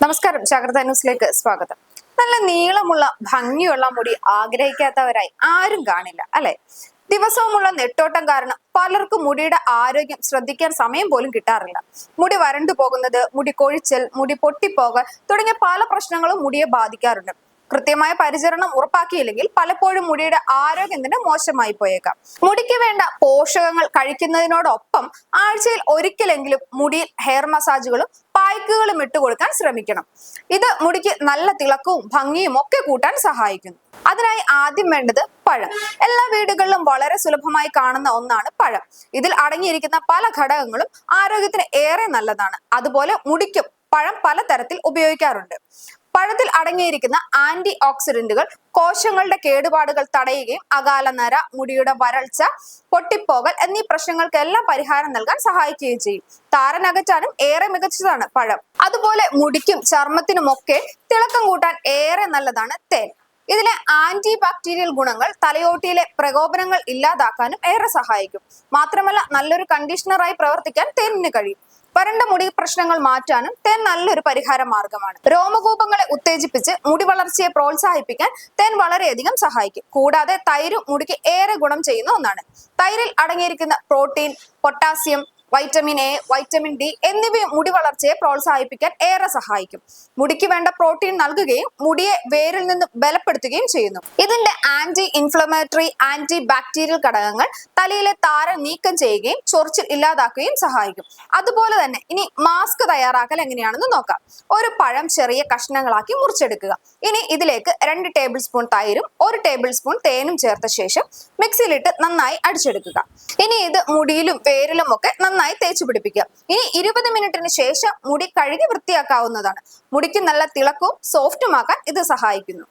നമസ്കാരം, ജാഗ്രത ന്യൂസിലേക്ക് സ്വാഗതം. നല്ല നീളമുള്ള ഭംഗിയുള്ള മുടി ആഗ്രഹിക്കാത്തവരായി ആരും കാണില്ല, അല്ലെ? ദിവസവുമുള്ള നെട്ടോട്ടം കാരണം പലർക്കും മുടിയുടെ ആരോഗ്യം ശ്രദ്ധിക്കാൻ സമയം പോലും കിട്ടാറില്ല. മുടി വരണ്ടു പോകുന്നത്, മുടി കൊഴിച്ചൽ, മുടി പൊട്ടിപ്പോകൽ തുടങ്ങിയ പല പ്രശ്നങ്ങളും മുടിയെ ബാധിക്കാറുണ്ട്. കൃത്യമായ പരിചരണം ഉറപ്പാക്കിയില്ലെങ്കിൽ പലപ്പോഴും മുടിയുടെ ആരോഗ്യം തന്നെ മോശമായി പോയേക്കാം. മുടിക്ക് വേണ്ട പോഷകങ്ങൾ കഴിക്കുന്നതിനോടൊപ്പം ആഴ്ചയിൽ ഒരിക്കലെങ്കിലും മുടിയിൽ ഹെയർ മസാജുകളും പായ്ക്കുകളും ഇട്ടുകൊടുക്കാൻ ശ്രമിക്കണം. ഇത് മുടിക്ക് നല്ല തിളക്കവും ഭംഗിയും ഒക്കെ കൂട്ടാൻ സഹായിക്കുന്നു. അതിനായി ആദ്യം വേണ്ടത് പഴം. എല്ലാ വീടുകളിലും വളരെ സുലഭമായി കാണുന്ന ഒന്നാണ് പഴം. ഇതിൽ അടങ്ങിയിരിക്കുന്ന പല ഘടകങ്ങളും ആരോഗ്യത്തിന് ഏറെ നല്ലതാണ്. അതുപോലെ മുടിക്കും പഴം പലതരത്തിൽ ഉപയോഗിക്കാറുണ്ട്. പഴത്തിൽ അടങ്ങിയിരിക്കുന്ന ആന്റി ഓക്സിഡന്റുകൾ കോശങ്ങളുടെ കേടുപാടുകൾ തടയുകയും അകാല നര, മുടിയുടെ വരൾച്ച, പൊട്ടിപ്പോകൽ എന്നീ പ്രശ്നങ്ങൾക്കെല്ലാം പരിഹാരം നൽകാൻ സഹായിക്കുകയും ചെയ്യും. താരൻ അകറ്റാനും ഏറെ മികച്ചതാണ് പഴം. അതുപോലെ മുടിക്കും ചർമ്മത്തിനുമൊക്കെ തിളക്കം കൂട്ടാൻ ഏറെ നല്ലതാണ് തേൻ. ഇതിലെ ആന്റി ബാക്ടീരിയൽ ഗുണങ്ങൾ തലയോട്ടിയിലെ പ്രകോപനങ്ങൾ ഇല്ലാതാക്കാനും ഏറെ സഹായിക്കും. മാത്രമല്ല, നല്ലൊരു കണ്ടീഷണറായി പ്രവർത്തിക്കാൻ തേനിന് കഴിയും. വരണ്ട മുടി പ്രശ്നങ്ങൾ മാറ്റാനും തേൻ നല്ലൊരു പരിഹാര മാർഗമാണ്. രോമകൂപങ്ങളെ ഉത്തേജിപ്പിച്ച് മുടി വളർച്ചയെ പ്രോത്സാഹിപ്പിക്കാൻ തേൻ വളരെയധികം സഹായിക്കും. കൂടാതെ തൈരും മുടിക്ക് ഏറെ ഗുണം ചെയ്യുന്ന ഒന്നാണ്. തൈരിൽ അടങ്ങിയിരിക്കുന്ന protein, potassium, vitamin A, vitamin D എന്നിവയും മുടി വളർച്ചയെ പ്രോത്സാഹിപ്പിക്കാൻ ഏറെ സഹായിക്കും. മുടിക്ക് വേണ്ട പ്രോട്ടീൻ നൽകുകയും മുടിയെ വേരിൽ നിന്ന് ബലപ്പെടുത്തുകയും ചെയ്യുന്നു. ഇതിന്റെ ആന്റി ഇൻഫ്ലമേറ്ററി, ആന്റി ബാക്ടീരിയൽ ഘടകങ്ങൾ തലയിലെ താരൻ നീക്കം ചെയ്യുകയും ചൊറിച്ചിൽ ഇല്ലാതാക്കുകയും സഹായിക്കും. അതുപോലെ തന്നെ ഇനി മാസ്ക് തയ്യാറാക്കൽ എങ്ങനെയാണെന്ന് നോക്കാം. ഒരു പഴം ചെറിയ കഷ്ണങ്ങളാക്കി മുറിച്ചെടുക്കുക. ഇനി ഇതിലേക്ക് 2 ടേബിൾ സ്പൂൺ തൈരും 1 ടേബിൾ സ്പൂൺ തേനും ചേർത്ത ശേഷം മിക്സിയിലിട്ട് നന്നായി അടിച്ചെടുക്കുക. ഇനി ഇത് മുടിയിലും വേരിലും ഒക്കെ നന്നായി തേച്ചു പിടിപ്പിക്കുക. ഇനി 20 മിനിറ്റിന് ശേഷം മുടി കഴുകി വൃത്തിയാക്കാവുന്നതാണ്. മുടിക്ക് നല്ല തിളക്കവും സോഫ്റ്റുമാക്കാൻ ഇത് സഹായിക്കുന്നു.